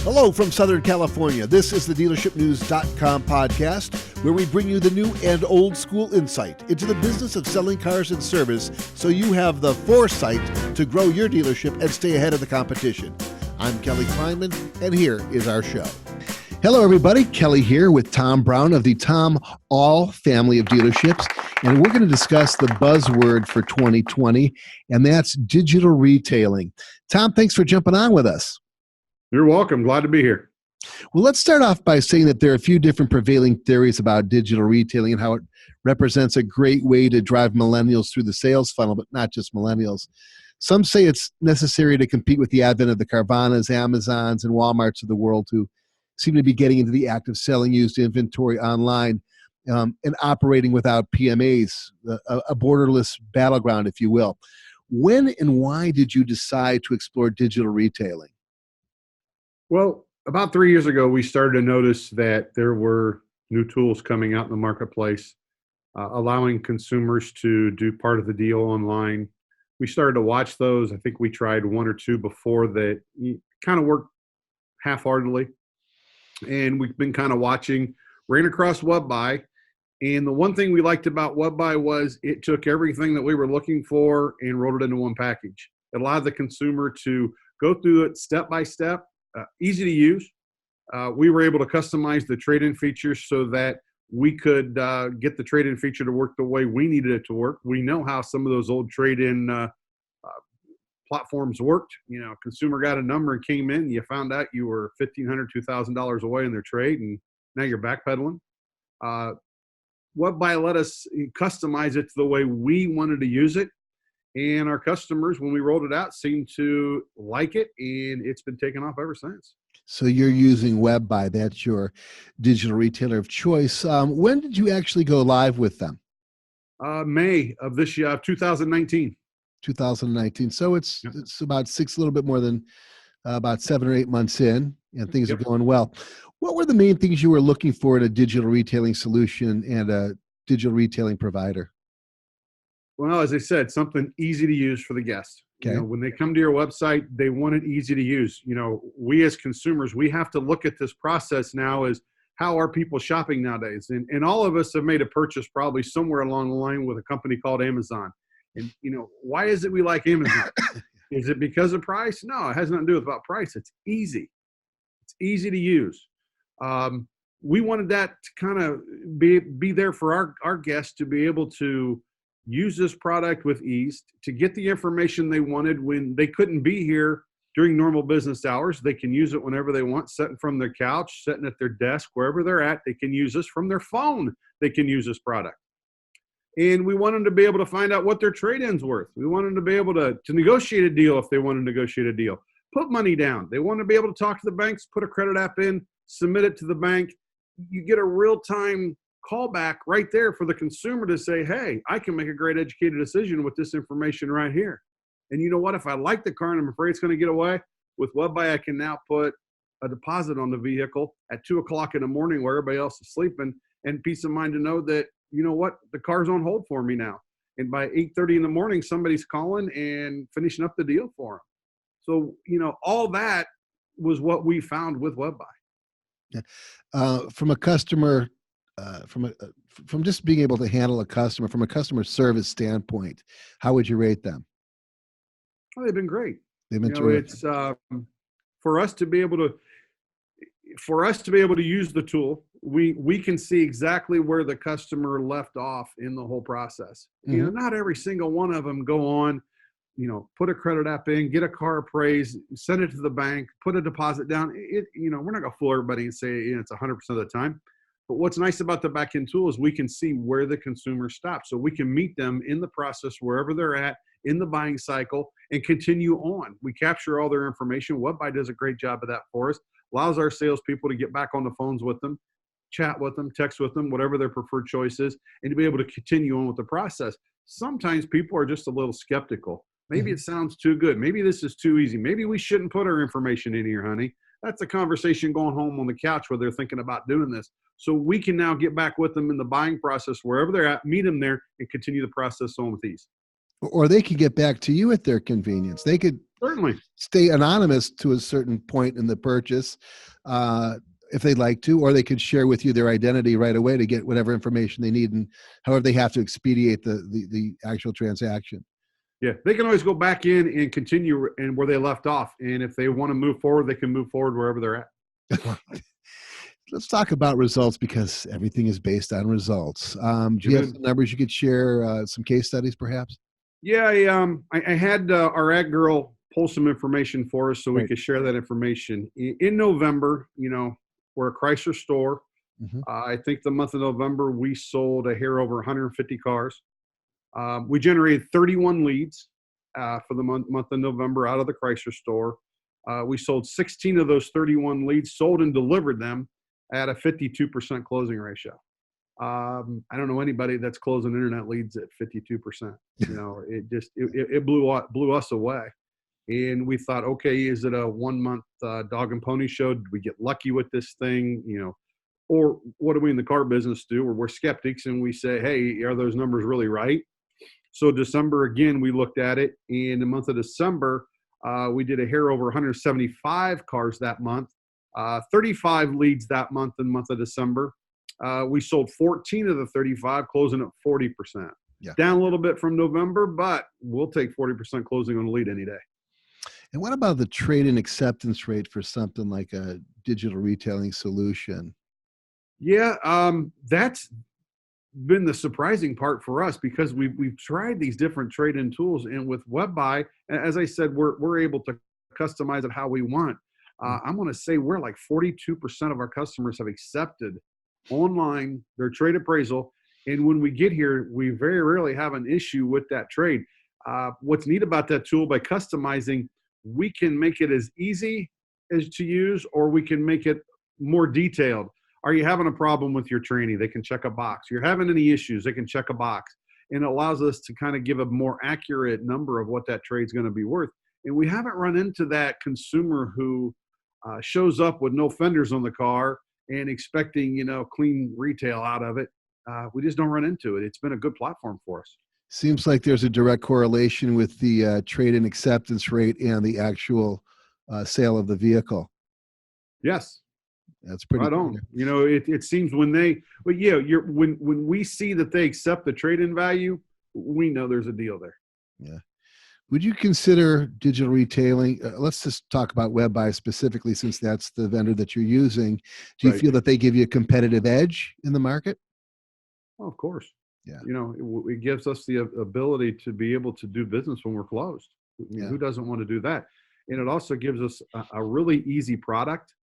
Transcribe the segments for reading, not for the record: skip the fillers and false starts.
Hello from Southern California. This is the DealershipNews.com podcast, where we bring you the new and old school insight into the business of selling cars and service so you have the foresight to grow your dealership and stay ahead of the competition. I'm Kelly Kleinman, and here is our show. Hello, everybody. Kelly here with Tom Brown of the Tom All family of dealerships, and we're going to discuss the buzzword for 2020, and that's digital retailing. Tom, thanks for jumping on with us. You're welcome. Glad to be here. Well, let's start off by saying that there are a few different prevailing theories about digital retailing and how it represents a great way to drive millennials through the sales funnel, but not just millennials. Some say it's necessary to compete with the advent of the Carvanas, Amazons, and Walmarts of the world, who seem to be getting into the act of selling used inventory online and operating without PMAs, a borderless battleground, if you will. When and why did you decide to explore digital retailing? Well, about 3 years ago, we started to notice that there were new tools coming out in the marketplace, allowing consumers to do part of the deal online. We started to watch those. I think we tried one or two before that kind of worked half-heartedly. And we've been kind of watching, ran across WebBuy. And the one thing we liked about WebBuy was it took everything that we were looking for and wrote it into one package. It allowed the consumer to go through it step by step. Easy to use. We were able to customize the trade-in features so that we could get the trade-in feature to work the way we needed it to work. We know how some of those old trade-in platforms worked. You know, consumer got a number and came in, you found out you were $1,500, $2,000 away in their trade, and now you're backpedaling. WebBuy let us customize it to the way we wanted to use it. And our customers, when we rolled it out, seemed to like it, and it's been taken off ever since. So you're using WebBuy. That's your digital retailer of choice. When did you actually go live with them? May of this year, 2019. 2019. So it's about a little bit more than about 7 or 8 months in, and things are going well. What were the main things you were looking for in a digital retailing solution and a digital retailing provider? Well, as I said, something easy to use for the guest. Okay. You know, when they come to your website, they want it easy to use. You know, we as consumers, we have to look at this process now as how are people shopping nowadays? And all of us have made a purchase probably somewhere along the line with a company called Amazon. And, you know, why is it we like Amazon? Is it because of price? No, it has nothing to do with about price. It's easy. It's easy to use. We wanted that to kind of be there for our guests to be able to use this product with ease, to get the information they wanted when they couldn't be here during normal business hours. They can use it whenever they want, sitting from their couch, sitting at their desk, wherever they're at. They can use this from their phone. They can use this product. And we want them to be able to find out what their trade-in's worth. We want them to be able to negotiate a deal if they want to negotiate a deal. Put money down. They want to be able to talk to the banks, put a credit app in, submit it to the bank. You get a real-time callback right there for the consumer to say, hey, I can make a great educated decision with this information right here. And you know what? If I like the car and I'm afraid it's going to get away, with WebBuy, I can now put a deposit on the vehicle at 2 o'clock in the morning where everybody else is sleeping, and peace of mind to know that, you know what, the car's on hold for me now. And by 8:30 in the morning, somebody's calling and finishing up the deal for them. So, you know, all that was what we found with WebBuy. Yeah. From a customer from just being able to handle a customer, from a customer service standpoint, how would you rate them? Oh, they've been great. They've been terrific. It's for us to be able to use the tool, we can see exactly where the customer left off in the whole process. Mm-hmm. You know, not every single one of them go on, you know, put a credit app in, get a car appraised, send it to the bank, put a deposit down. You know, we're not gonna fool everybody and say, you know, it's 100% of the time. But what's nice about the back-end tool is we can see where the consumer stops. So we can meet them in the process, wherever they're at in the buying cycle, and continue on. We capture all their information. WebBuy does a great job of that for us. Allows our salespeople to get back on the phones with them, chat with them, text with them, whatever their preferred choice is, and to be able to continue on with the process. Sometimes people are just a little skeptical. Maybe it sounds too good. Maybe this is too easy. Maybe we shouldn't put our information in here, honey. That's a conversation going home on the couch where they're thinking about doing this. So we can now get back with them in the buying process, wherever they're at, meet them there, and continue the process on with ease. Or they could get back to you at their convenience. They could Certainly. stay anonymous to a certain point in the purchase, if they'd like to, or they could share with you their identity right away to get whatever information they need, and however they have to expedite the actual transaction. Yeah, they can always go back in and continue and where they left off. And if they want to move forward, they can move forward wherever they're at. Let's talk about results, because everything is based on results. Do you have some numbers you could share, some case studies perhaps? Yeah, I had our ad girl pull some information for us so we could share that information. In November, we're a Chrysler store. Mm-hmm. I think the month of November, we sold a hair over 150 cars. We generated 31 leads for the month of November out of the Chrysler store. We sold 16 of those 31 leads, sold and delivered them at a 52% closing ratio. I don't know anybody that's closing internet leads at 52%. It blew us away. And we thought, okay, is it a 1 month dog and pony show? Did we get lucky with this thing? Or what do we in the car business do? Or we're skeptics and we say, hey, are those numbers really right? So December, again, we looked at it. In the month of December, we did a hair over 175 cars that month, 35 leads that month in the month of December. We sold 14 of the 35, closing at 40%. Yeah. Down a little bit from November, but we'll take 40% closing on a lead any day. And what about the trade-in acceptance rate for something like a digital retailing solution? Yeah, that's been the surprising part for us, because we've tried these different trade-in tools, and with WebBuy, as I said, we're able to customize it how we want. I'm going to say we're like 42% of our customers have accepted online their trade appraisal, and when we get here, we very rarely have an issue with that trade. What's neat about that tool, by customizing, we can make it as easy as to use, or we can make it more detailed. Are you having a problem with your tranny? They can check a box. You're having any issues? They can check a box. And it allows us to kind of give a more accurate number of what that trade's going to be worth. And we haven't run into that consumer who shows up with no fenders on the car and expecting, clean retail out of it. We just don't run into it. It's been a good platform for us. Seems like there's a direct correlation with the trade-in acceptance rate and the actual sale of the vehicle. Yes. That's pretty right on. It seems when when we see that they accept the trade-in value, we know there's a deal there. Yeah. Would you consider digital retailing? Let's just talk about WebBuy specifically, since that's the vendor that you're using. Do you feel that they give you a competitive edge in the market? Oh, of course. Yeah. It gives us the ability to be able to do business when we're closed. Who doesn't want to do that? And it also gives us a really easy product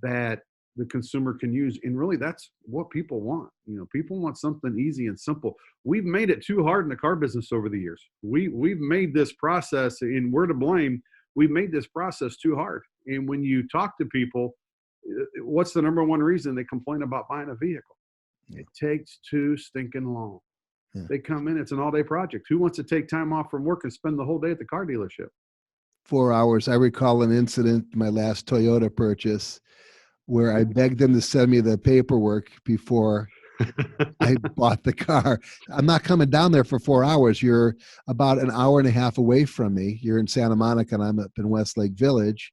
that the consumer can use. And really, that's what people want. People want something easy and simple. We've made it too hard in the car business over the years. We've made this process, and we're to blame. We've made this process too hard. And when you talk to people, what's the number one reason they complain about buying a vehicle? It takes too stinking long. Yeah. They come in, it's an all-day project. Who wants to take time off from work and spend the whole day at the car dealership? 4 hours. I recall an incident, my last Toyota purchase, where I begged them to send me the paperwork before I bought the car. I'm not coming down there for 4 hours. You're about an hour and a half away from me. You're in Santa Monica, and I'm up in Westlake Village.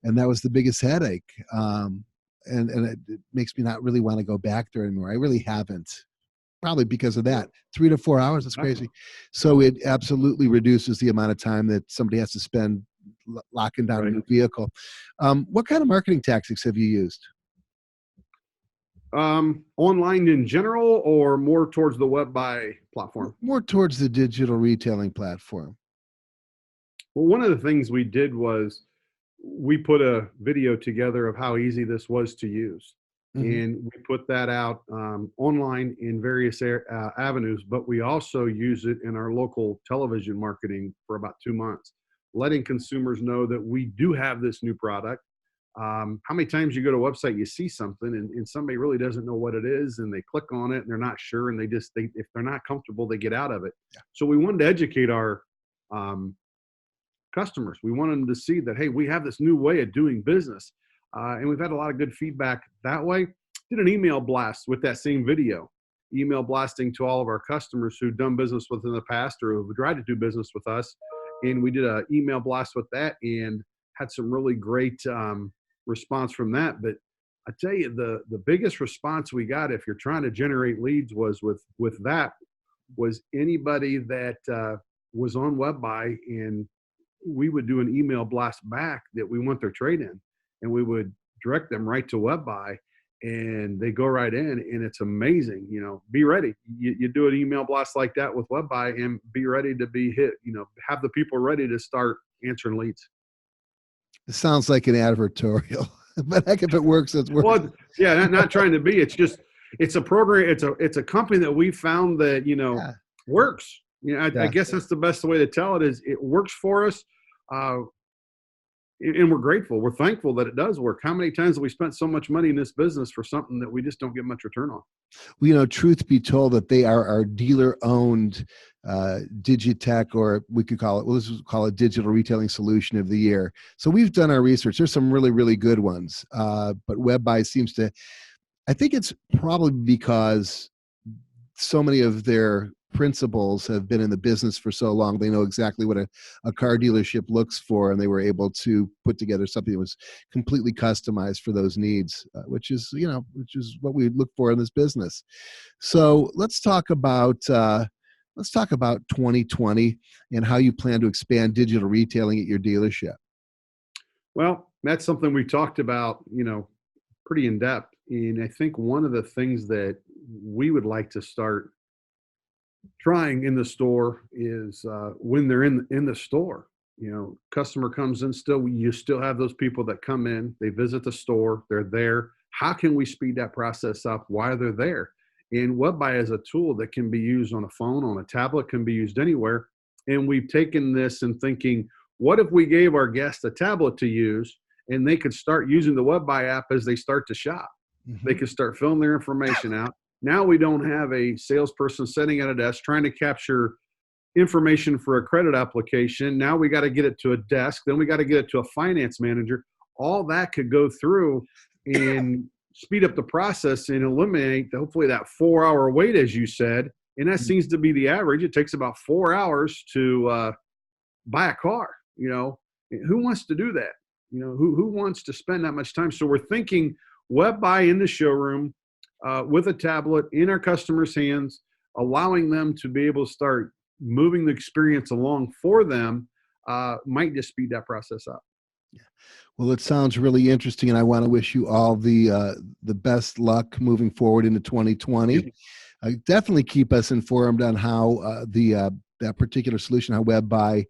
And that was the biggest headache. And it makes me not really want to go back there anymore. I really haven't, probably because of that. 3 to 4 hours, that's crazy. So it absolutely reduces the amount of time that somebody has to spend locking down a new vehicle. What kind of marketing tactics have you used? Online in general, or more towards the WebBuy platform? More towards the digital retailing platform. Well, one of the things we did was we put a video together of how easy this was to use. Mm-hmm. And we put that out online in various avenues, but we also use it in our local television marketing for about 2 months, letting consumers know that we do have this new product. How many times you go to a website, you see something and somebody really doesn't know what it is, and they click on it and they're not sure, and if they're not comfortable, they get out of it. Yeah. So we wanted to educate our customers. We wanted them to see that, hey, we have this new way of doing business. And we've had a lot of good feedback that way. Did an email blast with that same video, email blasting to all of our customers who've done business with in the past or who've tried to do business with us. and we did an email blast with that and had some really great response from that. But I tell you, the biggest response we got, if you're trying to generate leads, was with that was anybody that was on WebBuy, and we would do an email blast back that we want their trade in, and we would direct them right to WebBuy, and they go right in, and it's amazing. Be ready. You do an email blast like that with WebBuy and be ready to be hit. Have the people ready to start answering leads. It sounds like an advertorial, but heck, if it works, it's working. Well, yeah, not trying to be. It's just, it's a program. It's a company that we found that, works. I guess that's the best way to tell it, is it works for us. And we're grateful. We're thankful that it does work. How many times have we spent so much money in this business for something that we just don't get much return on? Well, truth be told, that they are our dealer-owned Digitech, or we could call it, let's call it Digital Retailing Solution of the Year. So we've done our research. There's some really, really good ones. But WebBuy seems to, I think it's probably because so many of their principals have been in the business for so long. They know exactly what a car dealership looks for, and they were able to put together something that was completely customized for those needs, which is what we look for in this business. So let's talk about 2020 and how you plan to expand digital retailing at your dealership. Well, that's something we talked about, pretty in depth. And I think one of the things that we would like to start trying in the store is when they're in the store. Customer comes in, you still have those people that come in, they visit the store, they're there. How can we speed that process up while they're there? And WebBuy is a tool that can be used on a phone, on a tablet, can be used anywhere. And we've taken this and thinking, what if we gave our guests a tablet to use, and they could start using the WebBuy app as they start to shop? Mm-hmm. They could start filling their information out. Now we don't have a salesperson sitting at a desk trying to capture information for a credit application. Now we got to get it to a desk. Then we got to get it to a finance manager. All that could go through and speed up the process and eliminate, hopefully, that 4-hour wait, as you said. And that seems to be the average. It takes about 4 hours to buy a car. Who wants to do that? Who wants to spend that much time? So we're thinking WebBuy in the showroom, with a tablet in our customers' hands, allowing them to be able to start moving the experience along for them, might just speed that process up. Yeah. Well, it sounds really interesting, and I want to wish you all the best luck moving forward into 2020. Definitely keep us informed on how that particular solution, how WebBuy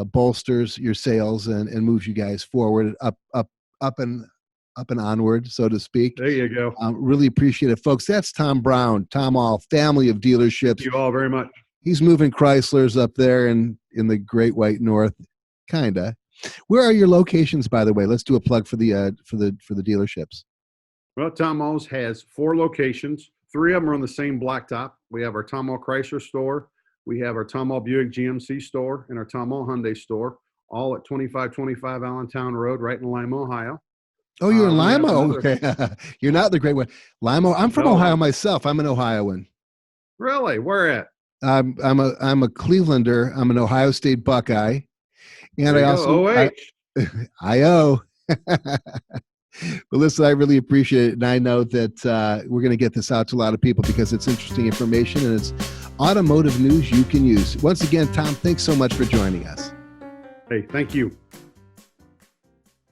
bolsters your sales and moves you guys forward up and onward, so to speak. There you go. Really appreciate it, folks. That's Tom Brown, Tom All, family of dealerships. Thank you all very much. He's moving Chryslers up there in the Great White North, kinda. Where are your locations, by the way? Let's do a plug for the dealerships. Well, Tom All's has 4 locations. 3 of them are on the same blacktop. We have our Tom All Chrysler store, we have our Tom All Buick GMC store, and our Tom All Hyundai store, all at 2525 Allentown Road, right in Lima, Ohio. Oh, you're in Lima? Okay. You're not the Great One. Lima. I'm from Ohio myself. I'm an Ohioan. Really? Where at? I'm a Clevelander. I'm an Ohio State Buckeye. And I also IO. But listen, I really appreciate it. And I know that we're going to get this out to a lot of people because it's interesting information and it's automotive news you can use. Once again, Tom, thanks so much for joining us. Hey, thank you.